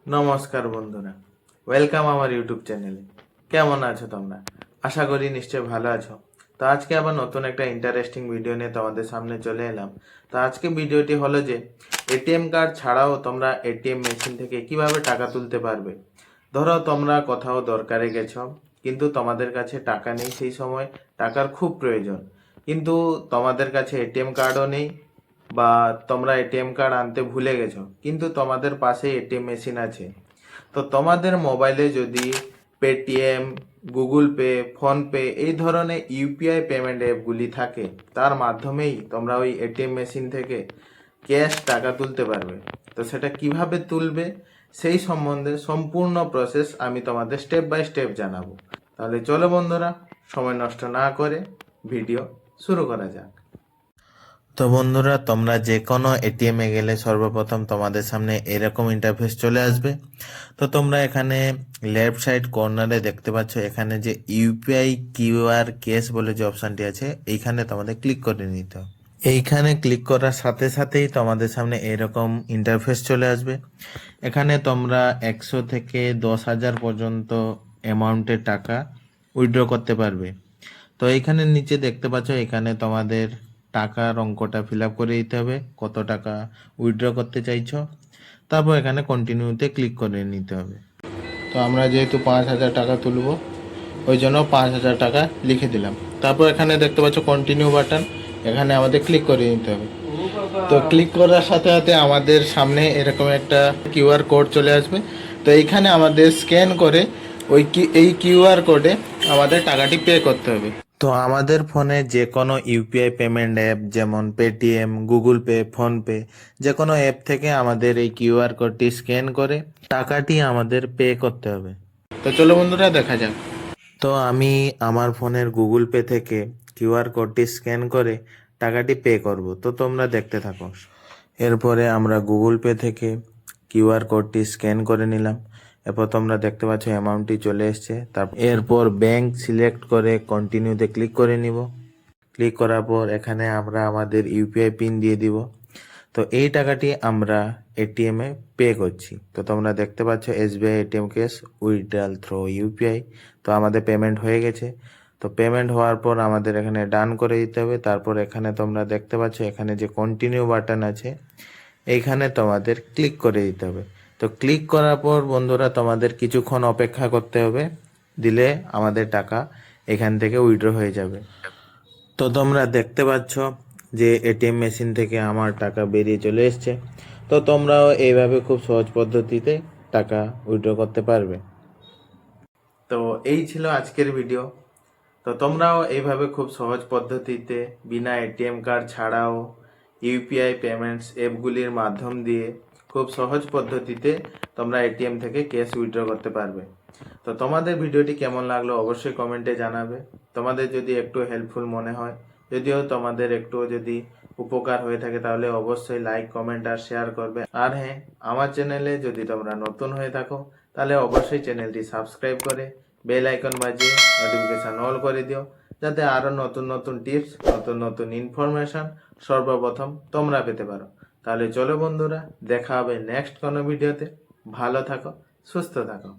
নমস্কার বন্ধুরা, ওয়েলকাম আমার ইউটিউব চ্যানেলে। কেমন আছো তোমরা? আশা করি নিশ্চয়ই ভালো আছো। তো আজকে আবার নতুন একটা ইন্টারেস্টিং ভিডিও নিয়ে তোমাদের সামনে চলে এলাম। তো আজকে ভিডিওটি হলো যে এটিএম কার্ড ছাড়াও তোমরা এটিএম মেশিন থেকে কিভাবে টাকা তুলতে পারবে। ধরো তোমরা কোথাও দরকারে গেছো, কিন্তু তোমাদের কাছে টাকা নেই, সেই সময় টাকার খুব প্রয়োজন, কিন্তু তোমাদের কাছে এটিএম কার্ডও নেই, বা তোমরা এটিএম কার্ড আনতে ভুলে গেছো কিন্তু তোমাদের পাশে এটিএম মেশিন আছে। তো তোমাদের মোবাইলে যদি পেটিএম, গুগল পে, ফোনপে এই ধরনের ইউপিআই পেমেন্ট অ্যাপগুলি থাকে, তার মাধ্যমেই তোমরা ওই এটিএম মেশিন থেকে ক্যাশ টাকা তুলতে পারবে। তো সেটা কিভাবে তুলবে সেই সম্বন্ধে সম্পূর্ণ প্রসেস আমি তোমাদের স্টেপ বাই স্টেপ জানাবো। তাহলে চলো বন্ধুরা, সময় নষ্ট না করে ভিডিও শুরু করা যাক। তো বন্ধুরা, তোমরা যে কোনো এটিএম এ গেলে সর্বপ্রথম তোমাদের সামনে এরকম ইন্টারফেস চলে আসবে। তো তোমরা এখানে লেফট সাইড কর্নারে দেখতে পাচ্ছ, এখানে যে ইউপিআই কিউআর কেস বলে যে অপশনটি আছে, এইখানে তোমাদের ক্লিক করে নিতে হবে। এইখানে ক্লিক করার সাথে সাথেই তোমাদের সামনে এরকম ইন্টারফেস চলে আসবে। এখানে তোমরা 100 থেকে 10,000 পর্যন্ত অ্যামাউন্টের টাকা উইথড্র করতে পারবে। তো এইখানে নিচে দেখতে পাচ্ছ, এখানে তোমাদের টাকার অঙ্কটা ফিল আপ করে দিতে হবে, কত টাকা উইথড্র করতে চাইছো। তারপর এখানে কন্টিনিউতে ক্লিক করে নিতে হবে। তো আমরা যেহেতু 5,000 টাকা তুলবো, ওই জন্য 5,000 টাকা লিখে দিলাম। তারপর এখানে দেখতে পাচ্ছ কন্টিনিউ বাটন, এখানে আমাদের ক্লিক করে নিতে হবে। তো ক্লিক করার সাথে সাথে আমাদের সামনে এরকম একটা কিউআর কোড চলে আসবে। তো এইখানে আমাদের স্ক্যান করে এই কিউআর কোডে আমাদের টাকাটি পে করতে হবে। তো আমাদের ফোনে যে কোনো ইউপিআই পেমেন্ট অ্যাপ, যেমন পেটিএম, গুগল পে, ফোনপে, যে কোনো অ্যাপ থেকে আমাদের এই কিউআর কোডটি স্ক্যান করে টাকাটি আমাদের পে করতে হবে। তো চলো বন্ধুরা, দেখা যাক। তো আমি আমার ফোনের গুগল পে থেকে কিউআর কোডটি স্ক্যান করে টাকাটি পে করব। তো তোমরা দেখতে থাকো। এরপরে আমরা গুগল পে থেকে কিউআর কোডটি স্ক্যান করে নিলাম। এরপর তোমরা দেখতে পাচ্ছ অ্যামাউন্টটি চলে এসছে। এরপর ব্যাংক সিলেক্ট করে কন্টিনিউতে ক্লিক করে নিব। ক্লিক করার পর এখানে আমরা আমাদের ইউপিআই পিন দিয়ে দিব। তো এই টাকাটি আমরা এটিএম এ পে করছি। তো তোমরা দেখতে পাচ্ছ SBI ATM cash withdrawal through UPI. তো আমাদের পেমেন্ট হয়ে গেছে। তো পেমেন্ট হওয়ার পর আমাদের এখানে ডান করে দিতে হবে। তারপর এখানে তোমরা দেখতে পাচ্ছ, এখানে যে কন্টিনিউ বাটন আছে, এইখানে তোমাদের ক্লিক করে দিতে হবে। তো ক্লিক করার পর বন্ধুরা, তোমাদের কিছুক্ষণ অপেক্ষা করতে হবে, দিলে আমাদের টাকা এখান থেকে উইথড্র হয়ে যাবে। তো তোমরা দেখতে পাচ্ছ যে এটিএম মেশিন থেকে আমার টাকা বেরিয়ে চলে এসছে। তো তোমরাও এইভাবে খুব সহজ পদ্ধতিতে টাকা উইথড্র করতে পারবে। তো এই ছিল আজকের ভিডিও। তো তোমরাও এইভাবে খুব সহজ পদ্ধতিতে বিনা এটিএম কার্ড ছাড়াও ইউপিআই পেমেন্টস অ্যাপগুলির মাধ্যম দিয়ে খুব সহজ পদ্ধতিতে তোমরা এটিএম থেকে ক্যাশ উইথড্র করতে পারবে। তো তোমাদের ভিডিওটি কেমন লাগলো অবশ্যই কমেন্টে জানাবে। তোমাদের যদি একটু হেল্পফুল মনে হয়, যদিও তোমাদের একটু যদি উপকার হয়ে থাকে, তাহলে অবশ্যই লাইক, কমেন্ট আর শেয়ার করবে। আর হ্যাঁ, আমার চ্যানেলে যদি তোমরা নতুন হয়ে থাকো, তাহলে অবশ্যই চ্যানেলটি সাবস্ক্রাইব করে বেল আইকন বাজিয়ে নোটিফিকেশন অল করে দিও, যাতে আরো নতুন নতুন টিপস, নতুন নতুন ইনফরমেশন সর্বপ্রথম তোমরা পেতে পারো। তাহলে চলো বন্ধুরা, দেখা হবে নেক্সট কোনো ভিডিওতে। ভালো থাকো, সুস্থ থাকো।